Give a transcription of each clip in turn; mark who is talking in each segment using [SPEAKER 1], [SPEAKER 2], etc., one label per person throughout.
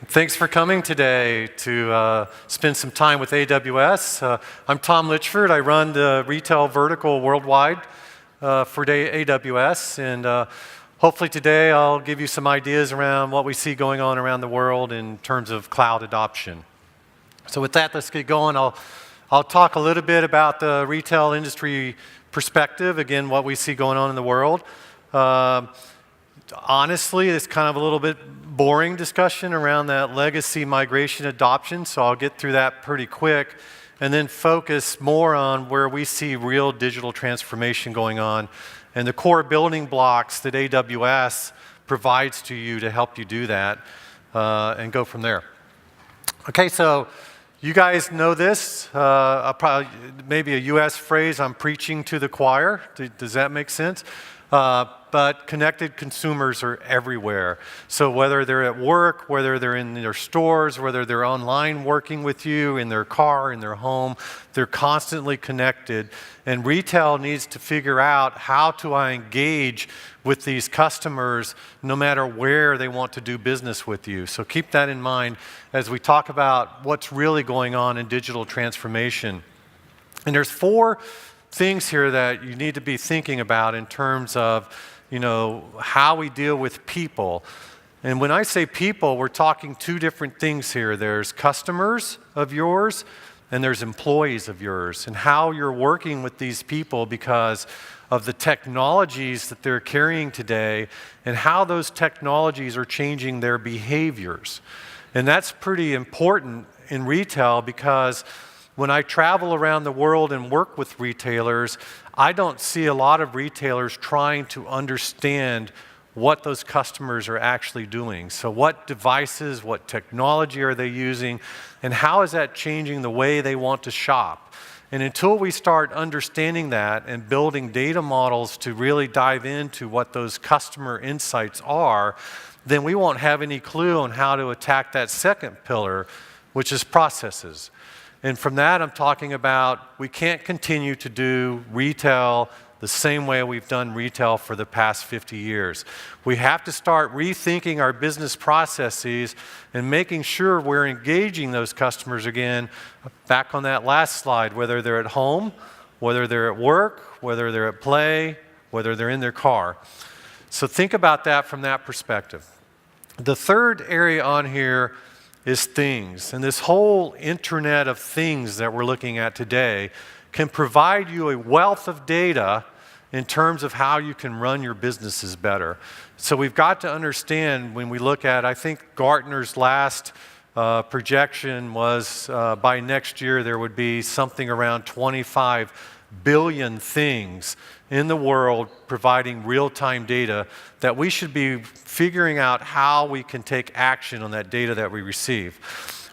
[SPEAKER 1] Thanks for coming today to spend some time with AWS. I'm Tom Litchford. I run the retail vertical worldwide for AWS, and hopefully today I'll give you some ideas around what we see going on around the world in terms of cloud adoption. So with that, let's get going. I'll talk a little bit about the retail industry perspective, again, what we see going on in the world. Honestly, it's kind of a little bit boring discussion around that legacy migration adoption, so I'll get through that pretty quick and then focus more on where we see real digital transformation going on and the core building blocks that AWS provides to you to help you do that and go from there. Okay, so you guys know this, probably maybe a US phrase, I'm preaching to the choir. Does that make sense? But connected consumers are everywhere. So whether they're at work, whether they're in their stores, whether they're online working with you, in their car, in their home, they're constantly connected. And retail needs to figure out how do I engage with these customers no matter where they want to do business with you. So keep that in mind as we talk about what's really going on in digital transformation. And there's four things here that you need to be thinking about in terms of, how we deal with people. And when I say people, we're talking two different things here. There's customers of yours and there's employees of yours, and how you're working with these people because of the technologies that they're carrying today and how those technologies are changing their behaviors. And that's pretty important in retail because when I travel around the world and work with retailers, I don't see a lot of retailers trying to understand what those customers are actually doing. So what devices, what technology are they using, and how is that changing the way they want to shop? And until we start understanding that and building data models to really dive into what those customer insights are, then we won't have any clue on how to attack that second pillar, which is processes. And from that, I'm talking about we can't continue to do retail the same way we've done retail for the past 50 years. We have to start rethinking our business processes and making sure we're engaging those customers again, back on that last slide, whether they're at home, whether they're at work, whether they're at play, whether they're in their car. So think about that from that perspective. The third area on here is things. And this whole Internet of Things that we're looking at today can provide you a wealth of data in terms of how you can run your businesses better. So we've got to understand when we look at, I think Gartner's last projection was by next year there would be something around 25 billion things in the world providing real-time data that we should be figuring out how we can take action on that data that we receive.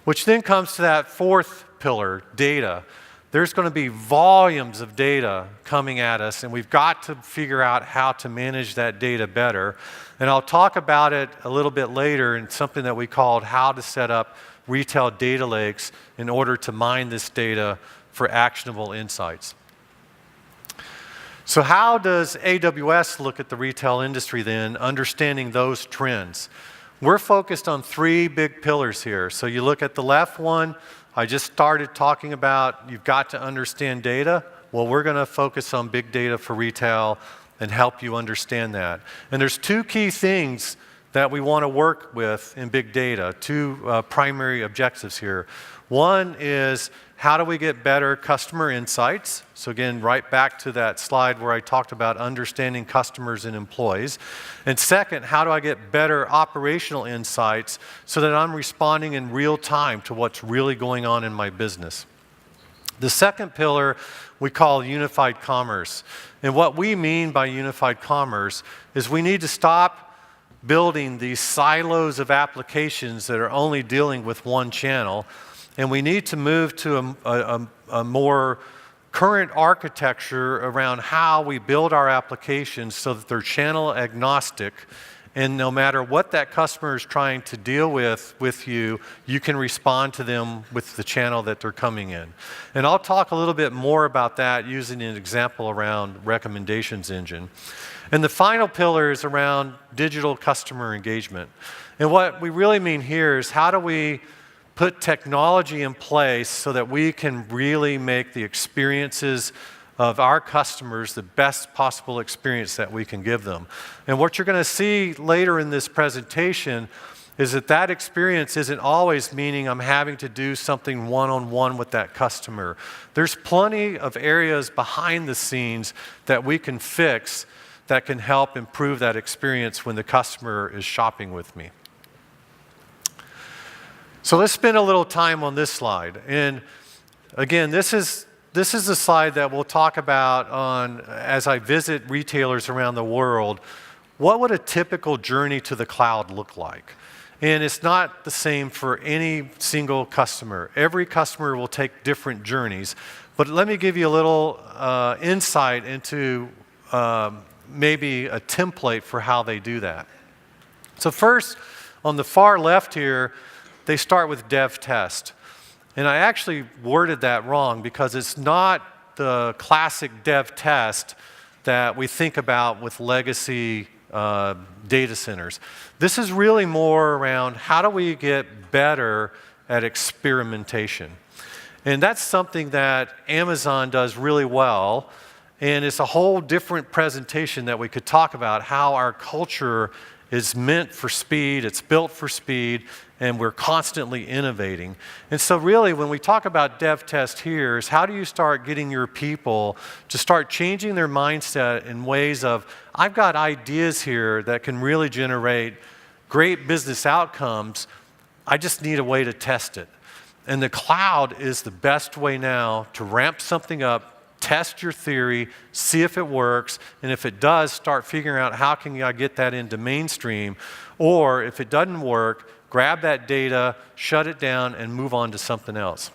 [SPEAKER 1] Which then comes to that fourth pillar, data. There's going to be volumes of data coming at us, and we've got to figure out how to manage that data better. And I'll talk about it a little bit later in something that we called how to set up retail data lakes in order to mine this data for actionable insights. So how does AWS look at the retail industry then, understanding those trends? We're focused on three big pillars here. So you look at the left one, I just started talking about you've got to understand data. Well, we're going to focus on big data for retail and help you understand that. And there's two key things that we want to work with in big data, two primary objectives here. One is how do we get better customer insights? So again, right back to that slide where I talked about understanding customers and employees. And second, how do I get better operational insights so that I'm responding in real time to what's really going on in my business? The second pillar we call unified commerce. And what we mean by unified commerce is we need to stop building these silos of applications that are only dealing with one channel. And we need to move to a more current architecture around how we build our applications so that they're channel agnostic And no matter what that customer is trying to deal with you, you can respond to them with the channel that they're coming in. And I'll talk a little bit more about that using an example around recommendations engine. And the final pillar is around digital customer engagement. And what we really mean here is how do we put technology in place so that we can really make the experiences of our customers the best possible experience that we can give them. And what you're going to see later in this presentation is that that experience isn't always meaning I'm having to do something one-on-one with that customer. There's plenty of areas behind the scenes that we can fix that can help improve that experience when the customer is shopping with me. So let's spend a little time on this slide. And again, this is a slide that we'll talk about as I visit retailers around the world. What would a typical journey to the cloud look like? And it's not the same for any single customer. Every customer will take different journeys. But let me give you a little insight into maybe a template for how they do that. So first, on the far left here, they start with dev test. And I actually worded that wrong because it's not the classic dev test that we think about with legacy data centers. This is really more around how do we get better at experimentation. And that's something that Amazon does really well. And it's a whole different presentation that we could talk about, how our culture is meant for speed, it's built for speed, and we're constantly innovating. And so really, when we talk about dev test here, is how do you start getting your people to start changing their mindset in ways of, I've got ideas here that can really generate great business outcomes, I just need a way to test it. And the cloud is the best way now to ramp something up, test your theory, see if it works, and if it does, start figuring out how can I get that into mainstream, or if it doesn't work, grab that data, shut it down, and move on to something else.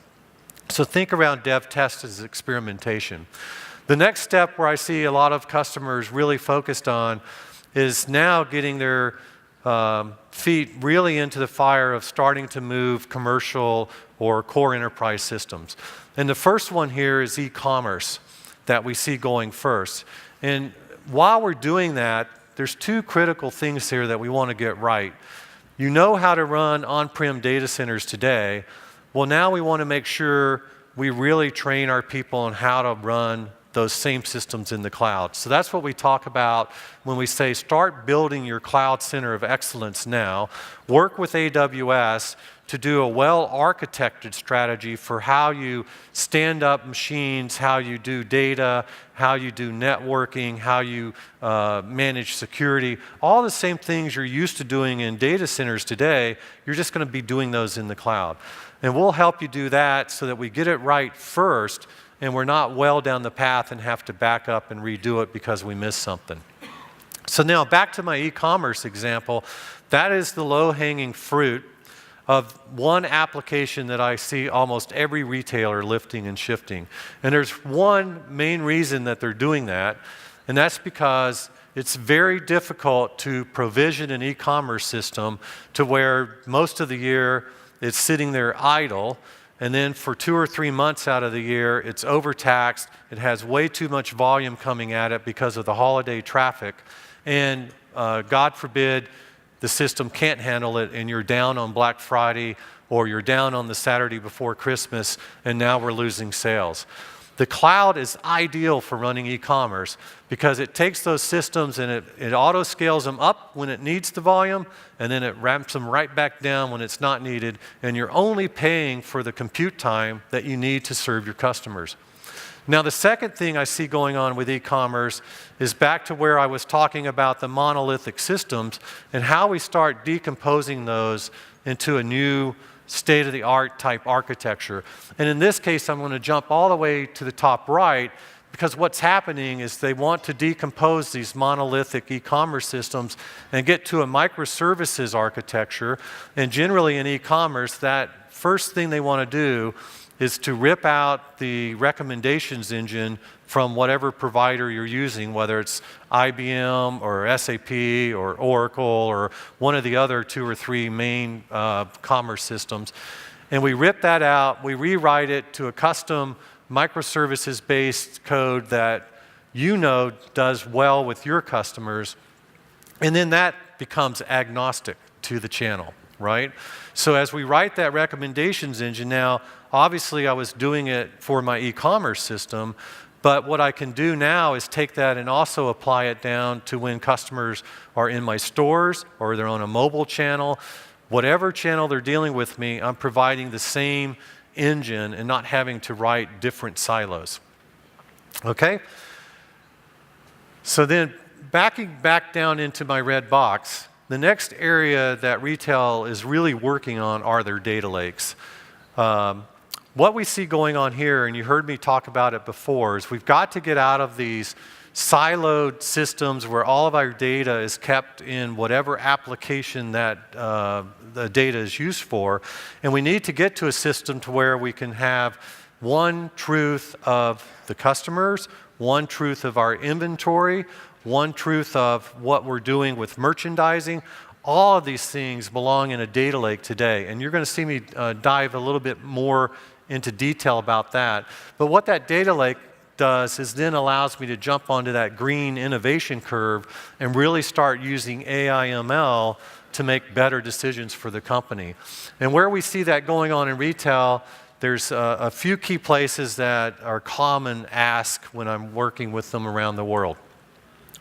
[SPEAKER 1] So think around dev test as experimentation. The next step where I see a lot of customers really focused on is now getting their feet really into the fire of starting to move commercial or core enterprise systems. And the first one here is e-commerce that we see going first. And while we're doing that, there's two critical things here that we want to get right. You know how to run on-prem data centers today. Well, now we want to make sure we really train our people on how to run those same systems in the cloud. So that's what we talk about when we say start building your cloud center of excellence now. Work with AWS to do a well-architected strategy for how you stand up machines, how you do data, how you do networking, how you manage security. All the same things you're used to doing in data centers today, you're just going to be doing those in the cloud. And we'll help you do that so that we get it right first and we're not well down the path and have to back up and redo it because we missed something. So now back to my e-commerce example. That is the low-hanging fruit of one application that I see almost every retailer lifting and shifting. And there's one main reason that they're doing that, and that's because it's very difficult to provision an e-commerce system to where most of the year it's sitting there idle, and then for 2 or 3 months out of the year, it's overtaxed. It has way too much volume coming at it because of the holiday traffic. And God forbid, the system can't handle it and you're down on Black Friday or you're down on the Saturday before Christmas and now we're losing sales. The cloud is ideal for running e-commerce because it takes those systems and it auto-scales them up when it needs the volume and then it ramps them right back down when it's not needed, and you're only paying for the compute time that you need to serve your customers. Now, the second thing I see going on with e-commerce is back to where I was talking about the monolithic systems and how we start decomposing those into a new state-of-the-art type architecture. And in this case, I'm going to jump all the way to the top right because what's happening is they want to decompose these monolithic e-commerce systems and get to a microservices architecture. And generally in e-commerce, that first thing they want to do is to rip out the recommendations engine from whatever provider you're using, whether it's IBM or SAP or Oracle or one of the other 2 or 3 main commerce systems. And we rip that out, we rewrite it to a custom microservices-based code that you know does well with your customers, and then that becomes agnostic to the channel, right? So as we write that recommendations engine now, obviously I was doing it for my e-commerce system, but what I can do now is take that and also apply it down to when customers are in my stores or they're on a mobile channel. Whatever channel they're dealing with me, I'm providing the same engine and not having to write different silos. Okay? So then backing back down into my red box, the next area that retail is really working on are their data lakes. What we see going on here, and you heard me talk about it before, is we've got to get out of these siloed systems where all of our data is kept in whatever application that the data is used for, and we need to get to a system to where we can have one truth of the customers, one truth of our inventory, one truth of what we're doing with merchandising. All of these things belong in a data lake today, and you're going to see me dive a little bit more into detail about that. But what that data lake does is then allows me to jump onto that green innovation curve and really start using AI/ML to make better decisions for the company. And where we see that going on in retail, there's a few key places that are common ask when I'm working with them around the world.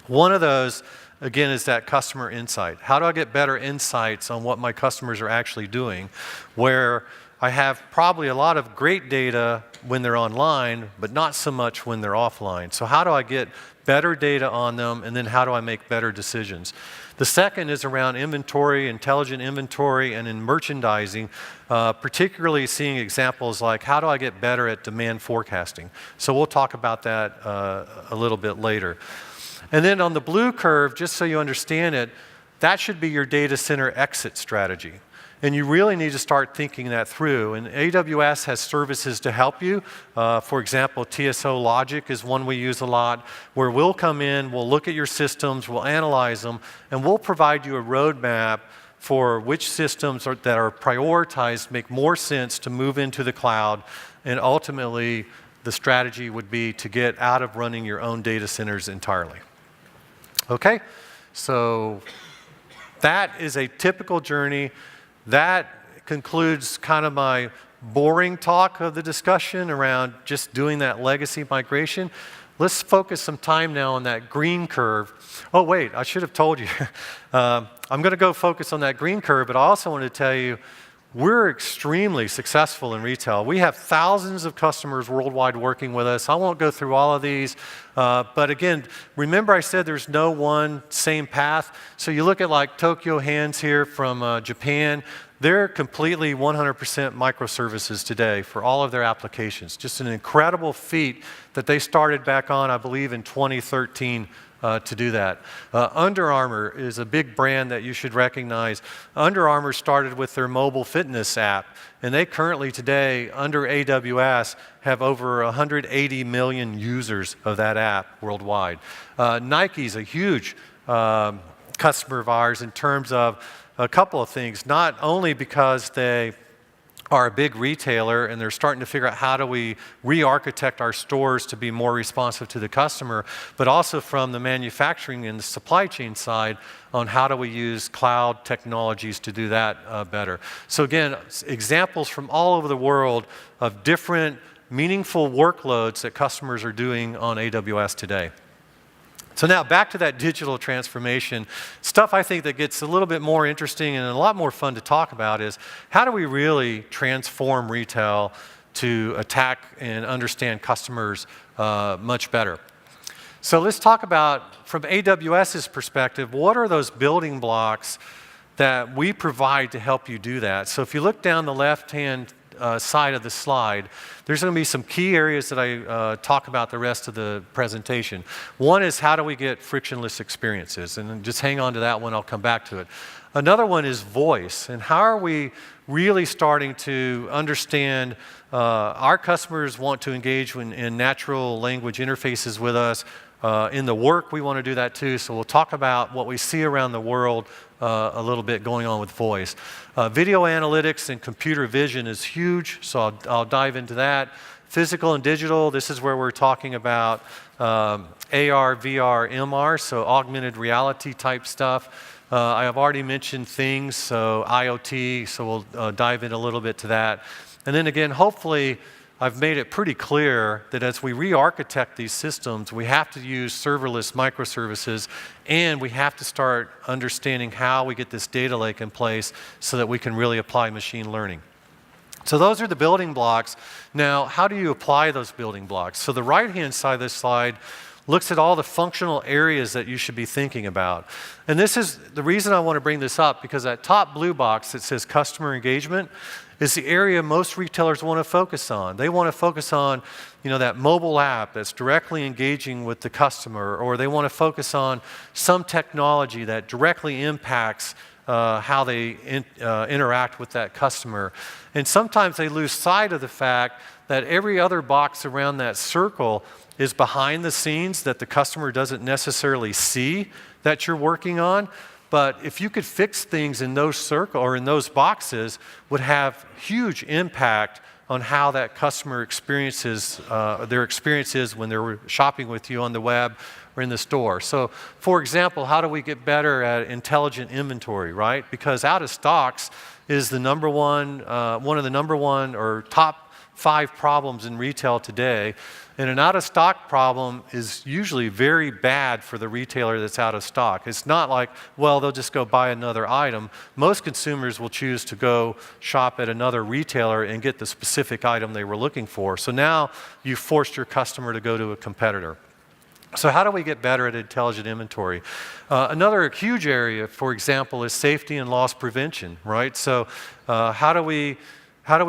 [SPEAKER 1] One of those, again, is that customer insight. How do I get better insights on what my customers are actually doing? Where I have probably a lot of great data when they're online, but not so much when they're offline. So how do I get better data on them, and then how do I make better decisions? The second is around inventory, intelligent inventory, and in merchandising, particularly seeing examples like how do I get better at demand forecasting? So we'll talk about that a little bit later. And then on the blue curve, just so you understand it, that should be your data center exit strategy. And you really need to start thinking that through. And AWS has services to help you. For example, TSO Logic is one we use a lot, where we'll come in, we'll look at your systems, we'll analyze them, and we'll provide you a roadmap for which systems that are prioritized make more sense to move into the cloud. And ultimately, the strategy would be to get out of running your own data centers entirely. Okay? So that is a typical journey. That concludes kind of my boring talk of the discussion around just doing that legacy migration. Let's focus some time now on that green curve. Oh, wait, I should have told you. I'm going to go focus on that green curve, but I also want to tell you we're extremely successful in retail. We have thousands of customers worldwide working with us. I won't go through all of these, but again, remember I said there's no one same path. So you look at like Tokyo Hands here from Japan. They're completely 100% microservices today for all of their applications. Just an incredible feat that they started back on, I believe, in 2013. To do that. Under Armour is a big brand that you should recognize. Under Armour started with their mobile fitness app, and they currently today, under AWS, have over 180 million users of that app worldwide. Nike's a huge customer of ours in terms of a couple of things, not only because they are a big retailer and they're starting to figure out how do we re-architect our stores to be more responsive to the customer, but also from the manufacturing and the supply chain side on how do we use cloud technologies to do that better. So again, examples from all over the world of different meaningful workloads that customers are doing on AWS today. So now back to that digital transformation stuff. I think that gets a little bit more interesting and a lot more fun to talk about is how do we really transform retail to attack and understand customers much better. So let's talk about, from AWS's perspective, what are those building blocks that we provide to help you do that. So if you look down the left-hand side of the slide, there's going to be some key areas that I talk about the rest of the presentation. One is how do we get frictionless experiences, and just hang on to that one, I'll come back to it. Another one is voice, and how are we really starting to understand our customers want to engage in natural language interfaces with us. In the work, we want to do that too, so we'll talk about what we see around the world a little bit going on with voice. Video analytics and computer vision is huge, so I'll dive into that. Physical and digital, this is where we're talking about AR, VR, MR, so augmented reality type stuff. I have already mentioned things, so IoT, so we'll dive in a little bit to that. And then again, hopefully, I've made it pretty clear that as we re-architect these systems, we have to use serverless microservices, and we have to start understanding how we get this data lake in place so that we can really apply machine learning. So those are the building blocks. Now, how do you apply those building blocks? So the right-hand side of this slide looks at all the functional areas that you should be thinking about. And this is the reason I want to bring this up, because that top blue box that says customer engagement is the area most retailers want to focus on. They want to focus on, that mobile app that's directly engaging with the customer, or they want to focus on some technology that directly impacts how they interact with that customer. And sometimes they lose sight of the fact that every other box around that circle is behind the scenes that the customer doesn't necessarily see that you're working on. But if you could fix things in those those boxes, would have huge impact on how that customer experiences their experiences when they're shopping with you on the web or in the store. So, for example, how do we get better at intelligent inventory, right? Because out of stocks is the number one, one of the number one or top 5 problems in retail today. And an out-of-stock problem is usually very bad for the retailer that's out of stock. It's not like, well, they'll just go buy another item. Most consumers will choose to go shop at another retailer and get the specific item they were looking for. So now you've forced your customer to go to a competitor. So how do we get better at intelligent inventory? Another huge area, for example, is safety and loss prevention, right? So how do we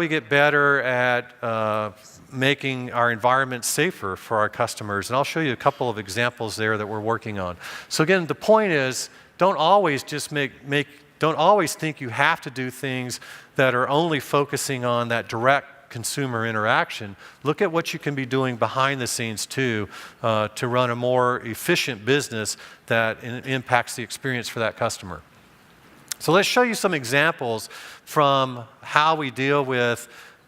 [SPEAKER 1] get better at making our environment safer for our customers? And I'll show you a couple of examples there that we're working on. So again, the point is, don't always just don't always think you have to do things that are only focusing on that direct consumer interaction. Look at what you can be doing behind the scenes too to run a more efficient business that impacts the experience for that customer. So let's show you some examples from how we deal with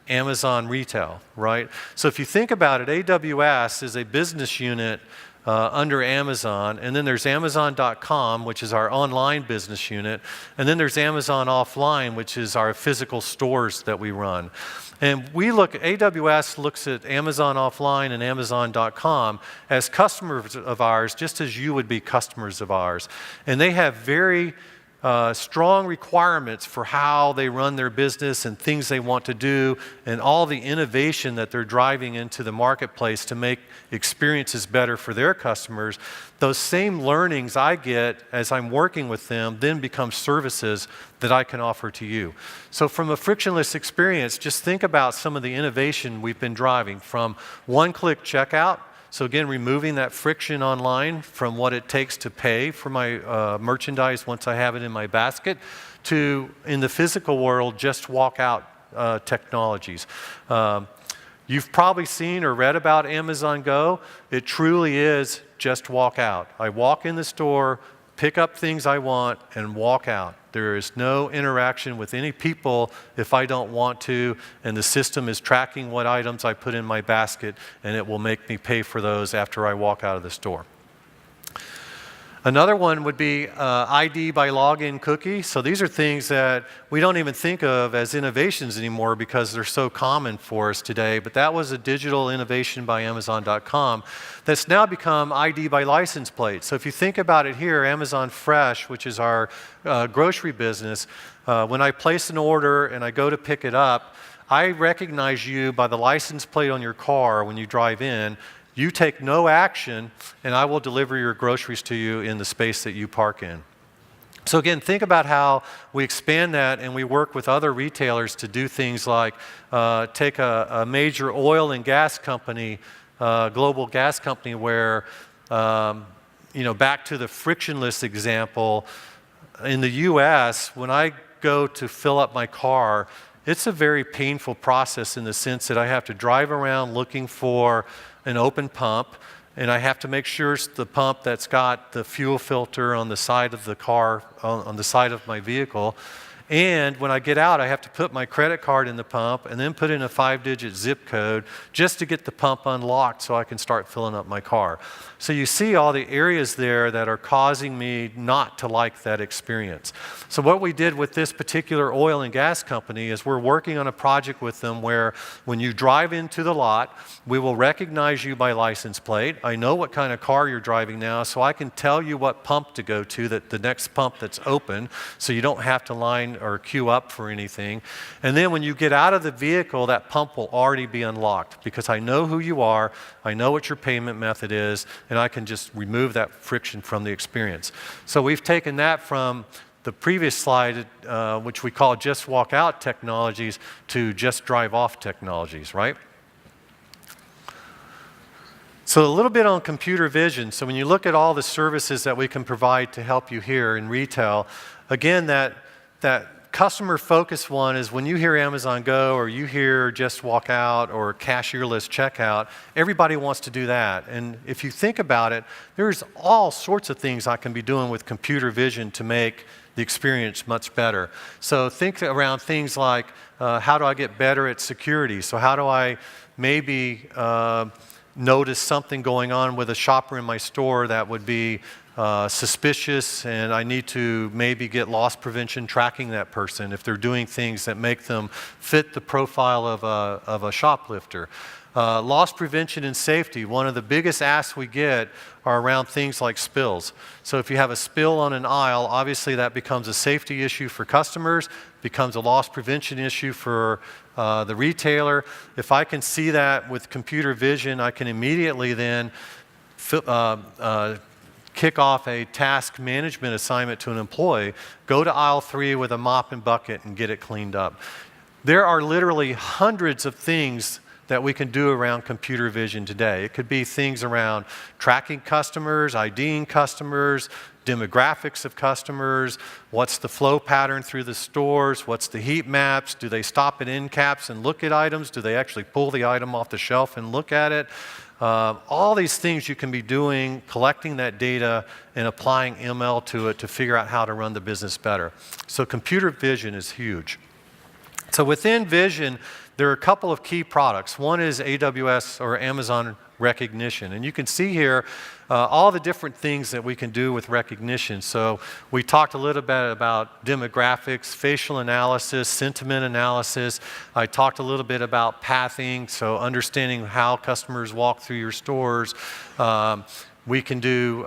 [SPEAKER 1] Amazon retail, right? So if you think about it, AWS is a business unit under Amazon, and then there's Amazon.com, which is our online business unit, and then there's Amazon Offline, which is our physical stores that we run. And AWS looks at Amazon Offline and Amazon.com as customers of ours, just as you would be customers of ours. And they have very strong requirements for how they run their business and things they want to do, and all the innovation that they're driving into the marketplace to make experiences better for their customers. Those same learnings I get as I'm working with them then become services that I can offer to you. So from a frictionless experience, just think about some of the innovation we've been driving, from one-click checkout. So again, removing that friction online from what it takes to pay for my merchandise once I have it in my basket, to, in the physical world, just walk out technologies. You've probably seen or read about Amazon Go. It truly is just walk out. I walk in the store, pick up things I want, and walk out. There is no interaction with any people if I don't want to, and the system is tracking what items I put in my basket, and it will make me pay for those after I walk out of the store. Another one would be ID by login cookie. So these are things that we don't even think of as innovations anymore because they're so common for us today. But that was a digital innovation by Amazon.com that's now become ID by license plate. So if you think about it here, Amazon Fresh, which is our grocery business, when I place an order and I go to pick it up, I recognize you by the license plate on your car when you drive in. You take no action, and I will deliver your groceries to you in the space that you park in. So again, think about how we expand that and we work with other retailers to do things like take a major oil and gas company, global gas company where, back to the frictionless example, in the US, when I go to fill up my car, it's a very painful process in the sense that I have to drive around looking for an open pump, and I have to make sure it's the pump that's got the fuel filter on the side of the car, on the side of my vehicle. And when I get out, I have to put my credit card in the pump and then put in a 5-digit zip code just to get the pump unlocked so I can start filling up my car. So you see all the areas there that are causing me not to like that experience. So what we did with this particular oil and gas company is we're working on a project with them where when you drive into the lot, we will recognize you by license plate. I know what kind of car you're driving now, so I can tell you what pump to go to, that the next pump that's open, so you don't have to line or queue up for anything. And then when you get out of the vehicle, that pump will already be unlocked because I know who you are, I know what your payment method is, and I can just remove that friction from the experience. So we've taken that from the previous slide, which we call just walk out technologies, to just drive off technologies, right? So a little bit on computer vision. So when you look at all the services that we can provide to help you here in retail, again, that customer focus one is when you hear Amazon Go or you hear Just Walk Out or cashierless checkout, everybody wants to do that. And if you think about it, there's all sorts of things I can be doing with computer vision to make the experience much better. So think around things like how do I get better at security? So how do I maybe notice something going on with a shopper in my store that would be suspicious, and I need to maybe get loss prevention tracking that person if they're doing things that make them fit the profile of a shoplifter. Loss prevention and safety, one of the biggest asks we get are around things like spills. So if you have a spill on an aisle, obviously that becomes a safety issue for customers, becomes a loss prevention issue for the retailer. If I can see that with computer vision, I can immediately then kick off a task management assignment to an employee, go to aisle 3 with a mop and bucket and get it cleaned up. There are literally hundreds of things that we can do around computer vision today. It could be things around tracking customers, IDing customers, demographics of customers, what's the flow pattern through the stores, what's the heat maps, do they stop at end caps and look at items, do they actually pull the item off the shelf and look at it? All these things you can be doing, collecting that data and applying ML to it to figure out how to run the business better. So computer vision is huge. So within vision, there are a couple of key products. One is AWS or Amazon Recognition. And you can see here all the different things that we can do with recognition. So we talked a little bit about demographics, facial analysis, sentiment analysis. I talked a little bit about pathing, so understanding how customers walk through your stores. We can do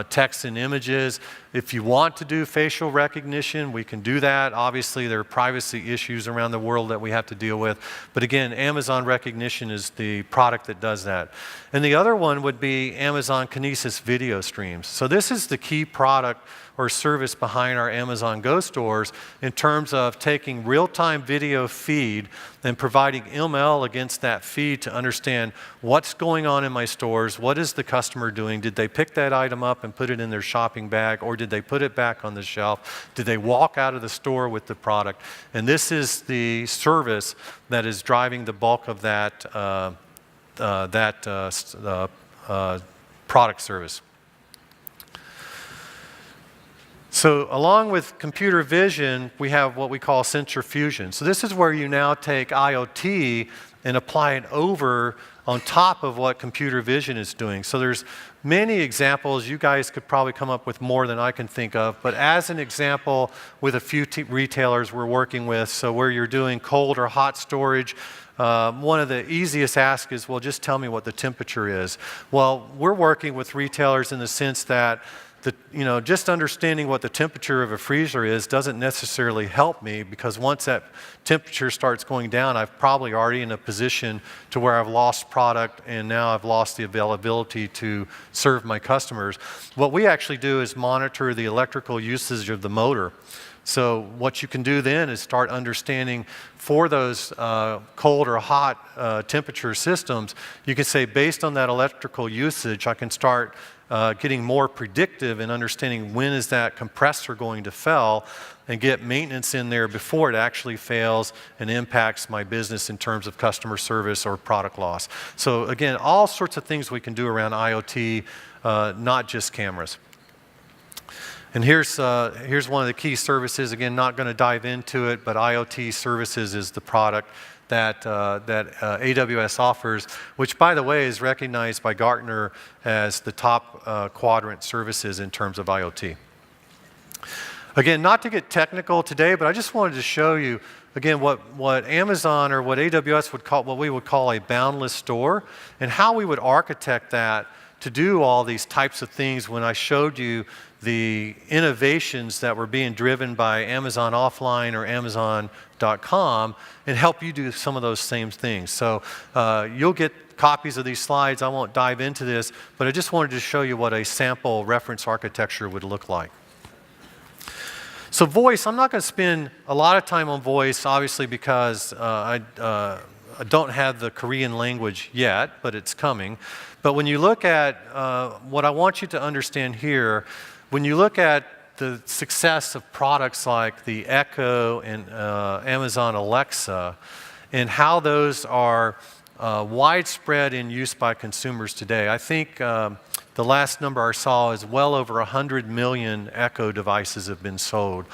[SPEAKER 1] text and images. If you want to do facial recognition, we can do that. Obviously, there are privacy issues around the world that we have to deal with. But again, Amazon Recognition is the product that does that. And the other one would be Amazon Kinesis video streams. So this is the key product or service behind our Amazon Go stores in terms of taking real-time video feed and providing ML against that feed to understand what's going on in my stores, what is the customer doing, did they pick that item up and put it in their shopping bag, or did they put it back on the shelf, did they walk out of the store with the product? And this is the service that is driving the bulk of that, product service. So along with computer vision, we have what we call sensor fusion. So this is where you now take IoT and apply it over on top of what computer vision is doing. So there's many examples. You guys could probably come up with more than I can think of. But as an example, with a few retailers we're working with, so where you're doing cold or hot storage, one of the easiest asks is, well, just tell me what the temperature is. Well, we're working with retailers in the sense that just understanding what the temperature of a freezer is doesn't necessarily help me, because once that temperature starts going down, I've probably already in a position to where I've lost product and now I've lost the availability to serve my customers. What we actually do is monitor the electrical usage of the motor. So what you can do then is start understanding for those cold or hot temperature systems, you can say based on that electrical usage, I can start getting more predictive and understanding when is that compressor going to fail, and get maintenance in there before it actually fails and impacts my business in terms of customer service or product loss. So again, all sorts of things we can do around IoT, not just cameras. And here's one of the key services. Again, not going to dive into it, but IoT Services is the product that AWS offers, which, by the way, is recognized by Gartner as the top quadrant services in terms of IoT. Again, not to get technical today, but I just wanted to show you, again, what Amazon or what AWS would call, what we would call a boundless store, and how we would architect that to do all these types of things when I showed you the innovations that were being driven by Amazon Offline or Amazon.com, and help you do some of those same things. So you'll get copies of these slides. I won't dive into this, but I just wanted to show you what a sample reference architecture would look like. So voice, I'm not going to spend a lot of time on voice, obviously, because I don't have the Korean language yet, but it's coming. But when you look at what I want you to understand here, when you look at the success of products like the Echo and Amazon Alexa, and how those are widespread in use by consumers today, I think the last number I saw is well over 100 million Echo devices have been sold.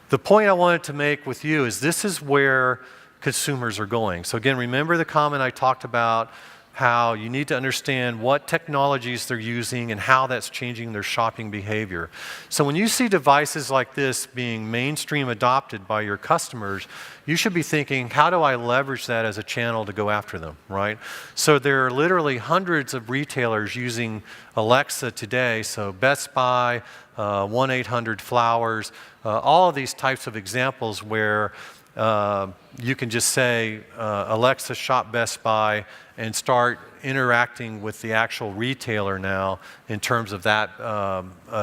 [SPEAKER 1] The point I wanted to make with you is this is where consumers are going. So again, remember the comment I talked about, how you need to understand what technologies they're using and how that's changing their shopping behavior. So when you see devices like this being mainstream adopted by your customers, you should be thinking, how do I leverage that as a channel to go after them, right? So there are literally hundreds of retailers using Alexa today. So Best Buy, 1-800-Flowers, all of these types of examples where you can just say, Alexa, shop Best Buy, and start interacting with the actual retailer now in terms of that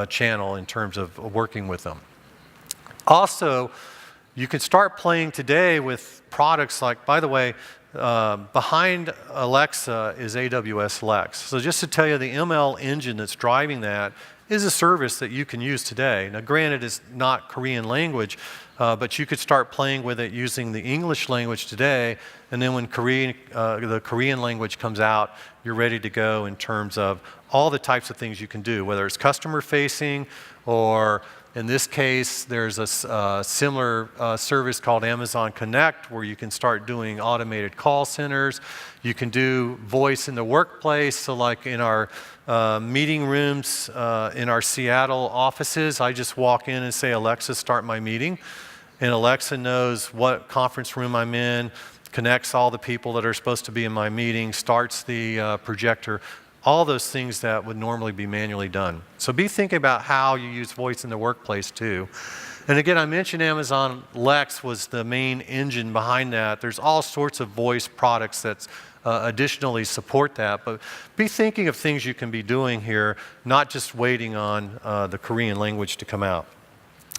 [SPEAKER 1] channel, in terms of working with them. Also, you can start playing today with products like, by the way, behind Alexa is AWS Lex. So just to tell you, the ML engine that's driving that is a service that you can use today. Now granted, it's not Korean language, but you could start playing with it using the English language today, and then when the Korean language comes out, you're ready to go in terms of all the types of things you can do, whether it's customer facing, or in this case, there's a similar service called Amazon Connect, where you can start doing automated call centers. You can do voice in the workplace, so like in our meeting rooms in our Seattle offices, I just walk in and say, Alexa, start my meeting. And Alexa knows what conference room I'm in, connects all the people that are supposed to be in my meeting, starts the projector, all those things that would normally be manually done. So be thinking about how you use voice in the workplace too. And again, I mentioned Amazon Lex was the main engine behind that. There's all sorts of voice products that additionally support that, but be thinking of things you can be doing here, not just waiting on the Korean language to come out.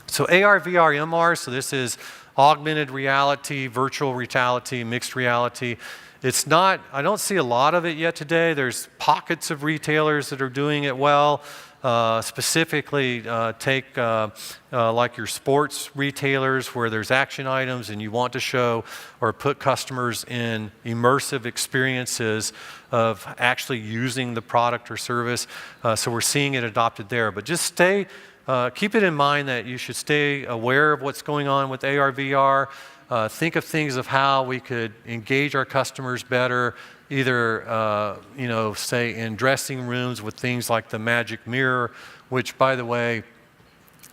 [SPEAKER 1] So ARVR, MR, so this is augmented reality, virtual reality, mixed reality. It's not, I don't see a lot of it yet today. There's pockets of retailers that are doing it well. Specifically, take like your sports retailers where there's action items and you want to show or put customers in immersive experiences of actually using the product or service. So we're seeing it adopted there. But just keep it in mind that you should stay aware of what's going on with AR/VR. Think of things of how we could engage our customers better, either, say in dressing rooms with things like the magic mirror, which, by the way,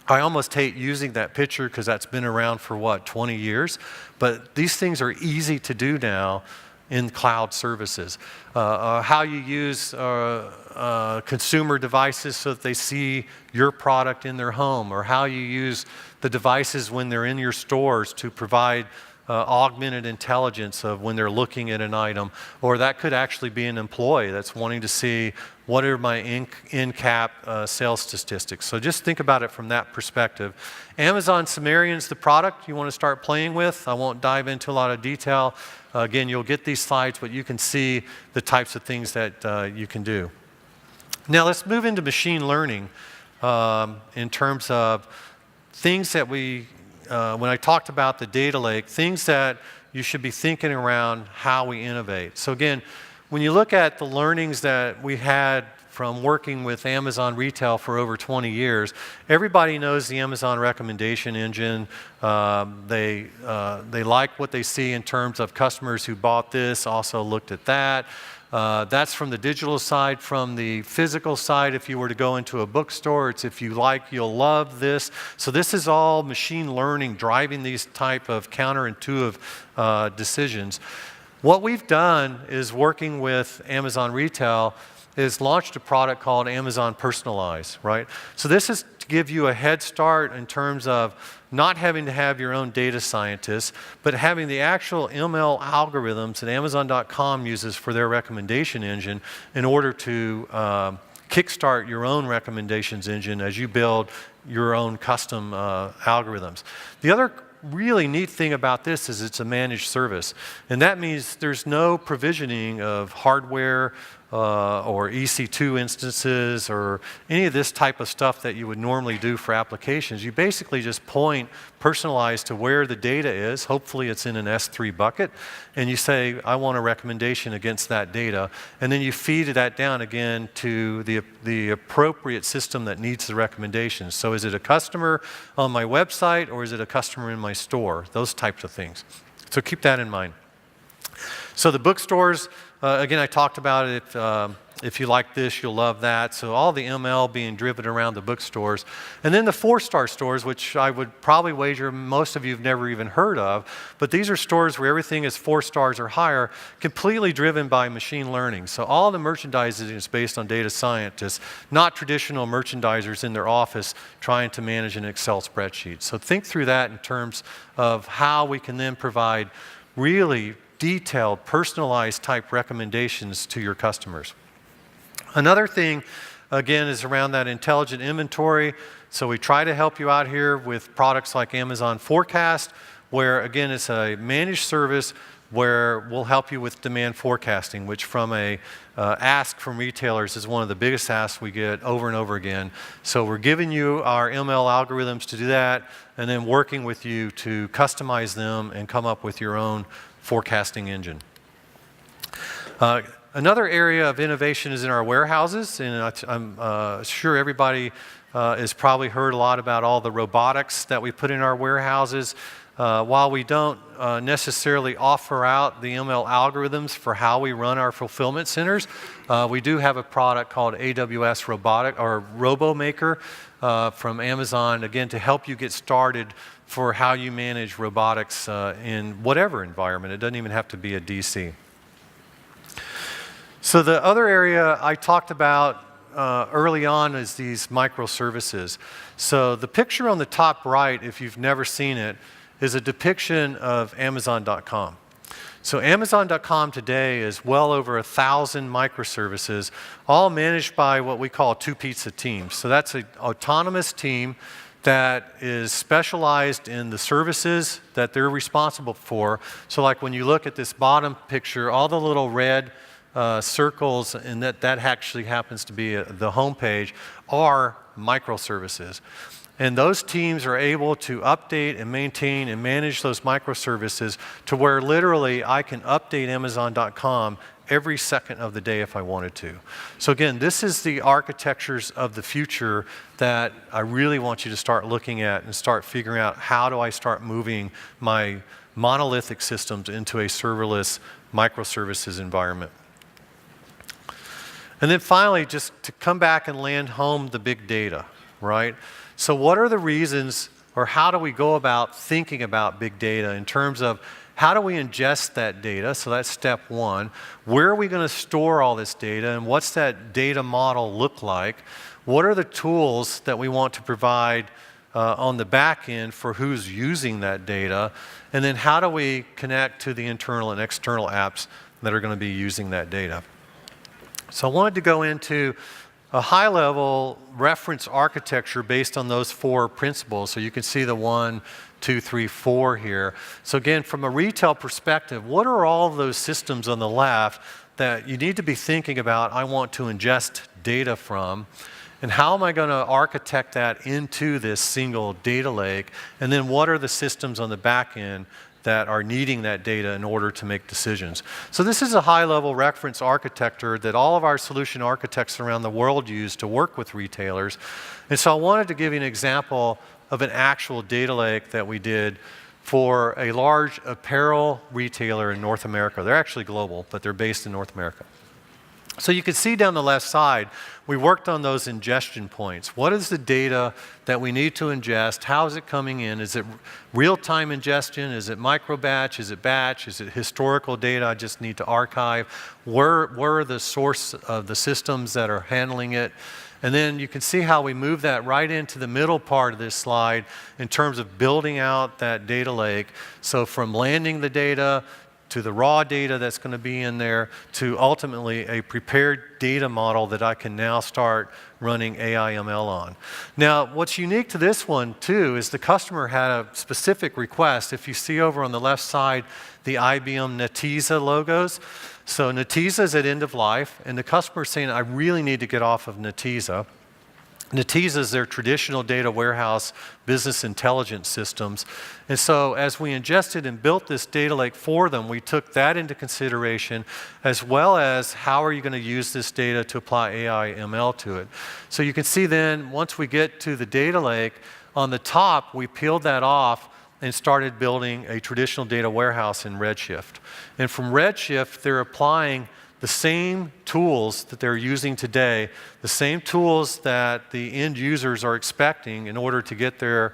[SPEAKER 1] I almost hate using that picture because that's been around for, 20 years? But these things are easy to do now in cloud services, how you use consumer devices so that they see your product in their home, or how you use the devices when they're in your stores to provide augmented intelligence of when they're looking at an item. Or that could actually be an employee that's wanting to see what are my in-cap sales statistics. So just think about it from that perspective. Amazon Sumerian's the product you want to start playing with. I won't dive into a lot of detail. Again, you'll get these slides, but you can see the types of things that you can do. Now let's move into machine learning in terms of things that when I talked about the data lake, things that you should be thinking around how we innovate. So again, when you look at the learnings that we had from working with Amazon retail for over 20 years, everybody knows the Amazon recommendation engine. They like what they see in terms of customers who bought this, also looked at that. That's from the digital side. From the physical side, if you were to go into a bookstore, it's if you like, you'll love this. So this is all machine learning driving these type of counterintuitive decisions. What we've done is, working with Amazon Retail, is launched a product called Amazon Personalize, right? So this is to give you a head start in terms of not having to have your own data scientists, but having the actual ML algorithms that Amazon.com uses for their recommendation engine in order to kickstart your own recommendations engine as you build your own custom algorithms. The other really neat thing about this is it's a managed service, and that means there's no provisioning of hardware or EC2 instances or any of this type of stuff that you would normally do for applications. You basically just point personalized to where the data is. Hopefully it's in an S3 bucket, and you say, I want a recommendation against that data, and then you feed that down again to the appropriate system that needs the recommendations. So is it a customer on my website, or is it a customer in my store? Those types of things. So keep that in mind. So the bookstores, again, I talked about it. If you like this, you'll love that. So all the ML being driven around the bookstores. And then the 4-star stores, which I would probably wager most of you have never even heard of. But these are stores where everything is 4 stars or higher, completely driven by machine learning. So all the merchandising is based on data scientists, not traditional merchandisers in their office trying to manage an Excel spreadsheet. So think through that in terms of how we can then provide really detailed, personalized type recommendations to your customers. Another thing, again, is around that intelligent inventory. So we try to help you out here with products like Amazon Forecast, where, again, it's a managed service where we'll help you with demand forecasting, which from a ask from retailers is one of the biggest asks we get over and over again. So we're giving you our ML algorithms to do that, and then working with you to customize them and come up with your own forecasting engine. Another area of innovation is in our warehouses, and I'm sure everybody has probably heard a lot about all the robotics that we put in our warehouses. While we don't necessarily offer out the ML algorithms for how we run our fulfillment centers, we do have a product called AWS Robo Maker from Amazon, again, to help you get started for how you manage robotics in whatever environment. It doesn't even have to be a DC. So the other area I talked about early on is these microservices. So the picture on the top right, if you've never seen it, is a depiction of Amazon.com. So Amazon.com today is well over 1,000 microservices, all managed by what we call 2-pizza teams. So that's an autonomous team that is specialized in the services that they're responsible for. So like when you look at this bottom picture, all the little red circles, and that actually happens to be the home page, are microservices. And those teams are able to update and maintain and manage those microservices to where literally I can update Amazon.com every second of the day if I wanted to. So again, this is the architectures of the future that I really want you to start looking at and start figuring out, how do I start moving my monolithic systems into a serverless microservices environment. And then finally, just to come back and land home the big data, right? So what are the reasons, or how do we go about thinking about big data in terms of How do we ingest that data? So that's step one. Where are we going to store all this data, and what's that data model look like? What are the tools that we want to provide on the back end for who's using that data? And then how do we connect to the internal and external apps that are going to be using that data? So I wanted to go into a high-level reference architecture based on those 4 principles. So you can see the 1, 2, 3, 4 here. So again, from a retail perspective, what are all of those systems on the left that you need to be thinking about, I want to ingest data from? And how am I going to architect that into this single data lake? And then what are the systems on the back end that are needing that data in order to make decisions? So this is a high-level reference architecture that all of our solution architects around the world use to work with retailers. And so I wanted to give you an example of an actual data lake that we did for a large apparel retailer in North America. They're actually global, but they're based in North America. So you can see down the left side, we worked on those ingestion points. What is the data that we need to ingest? How is it coming in? Is it real-time ingestion? Is it micro-batch? Is it batch? Is it historical data I just need to archive? Where are the source of the systems that are handling it? And then you can see how we move that right into the middle part of this slide in terms of building out that data lake. So from landing the data, to the raw data that's going to be in there, to ultimately a prepared data model that I can now start running AI/ML on. Now, what's unique to this one, too, is the customer had a specific request. If you see over on the left side, the IBM Netezza logos. So Netezza is at end of life, and the customer is saying, I really need to get off of Netezza. Netezza is their traditional data warehouse business intelligence systems. And so as we ingested and built this data lake for them, we took that into consideration, as well as how are you going to use this data to apply AI/ML to it. So you can see then, once we get to the data lake, on the top, we peeled that off and started building a traditional data warehouse in Redshift. And from Redshift, they're applying the same tools that they're using today, the same tools that the end users are expecting in order to get their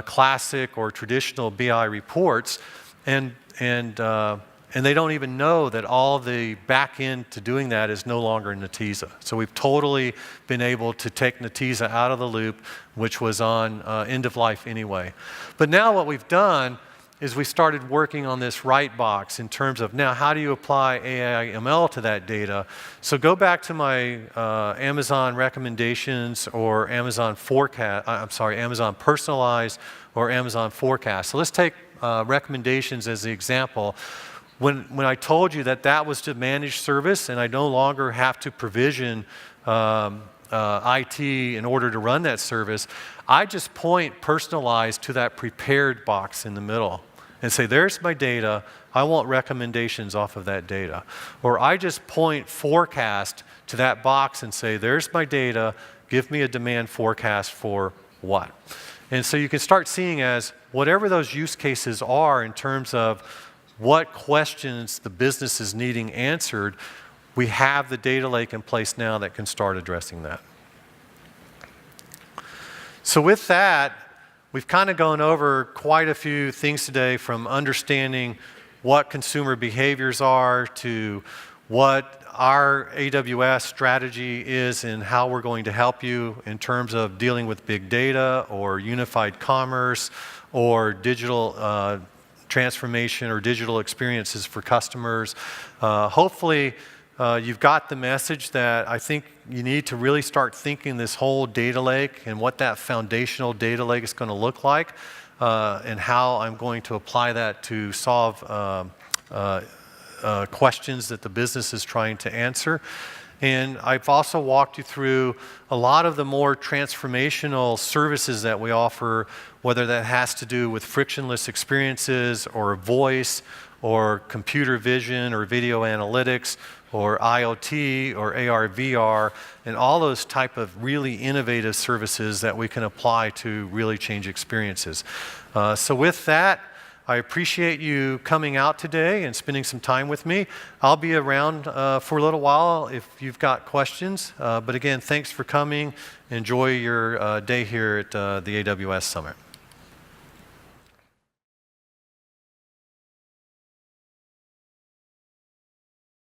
[SPEAKER 1] classic or traditional BI reports, and they don't even know that all of the back end to doing that is no longer Netezza. So we've totally been able to take Netezza out of the loop, which was on end of life anyway. But now what we've done is we started working on this right box in terms of now how do you apply AI/ML to that data. So go back to my Amazon recommendations or Amazon forecast, Amazon personalized or Amazon forecast. So let's take recommendations as the example. When I told you that that was to managed service and I no longer have to provision IT in order to run that service, I just point personalized to that prepared box in the middle and say, there's my data, I want recommendations off of that data. Or I just point forecast to that box and say, there's my data, give me a demand forecast for what? And so you can start seeing as whatever those use cases are in terms of what questions the business is needing answered, we have the data lake in place now that can start addressing that. So with that, we've kind of gone over quite a few things today, from understanding what consumer behaviors are to what our AWS strategy is and how we're going to help you in terms of dealing with big data or unified commerce or digital transformation or digital experiences for customers. Hopefully, you've got the message that I think you need to really start thinking this whole data lake and what that foundational data lake is going to look like, and how I'm going to apply that to solve questions that the business is trying to answer. And I've also walked you through a lot of the more transformational services that we offer, whether that has to do with frictionless experiences or voice or computer vision or video analytics or IoT or ARVR, and all those type of really innovative services that we can apply to really change experiences. So with that, I appreciate you coming out today and spending some time with me. I'll be around for a little while if you've got questions. But again, thanks for coming. Enjoy your day here at the AWS Summit.